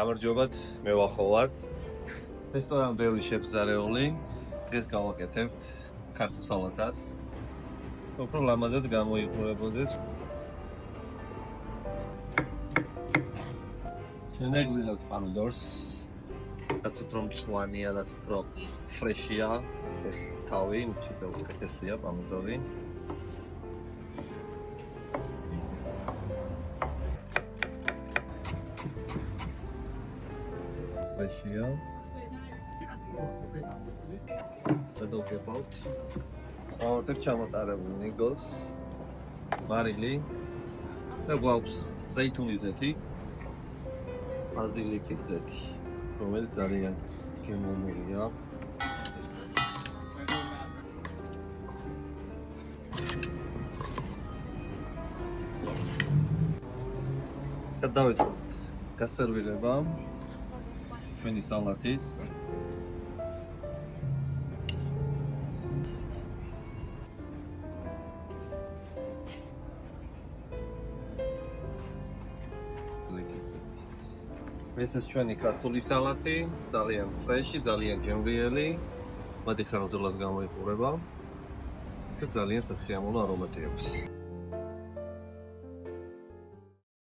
გამარჯობათ, მე ვახო ვარ. რესტორან ბევრი შეგზარეული. დღეს გავაკეთებთ ქართულ სალათას. უფრო ლამაზად გამოიყურებოდეს. შემდეგ ვიღებთ პამიდორს. რაც უფრო მწვანეა, რაც უფრო ფრეშია. ეს თავი, უფრო უკეთესია პამიდორი. Freshia. That's okay about. Ortaq ჩამოტარებული ნიგოს, მარილი და გვაქვს ზეითუნის ზეთი, ბაზილიკის ზეთი, რომელიც ძალიან გემოვნურია. და დავიწყოთ გასერვირება ჩვენი სალათის. ეს ის ჩვენი ქართული სალათი, ძალიან ფრეში, ძალიან გემრიელი, მოდი ხანძრულად გამოიყურება და ძალიან სასიამოვნო არომატი აქვს.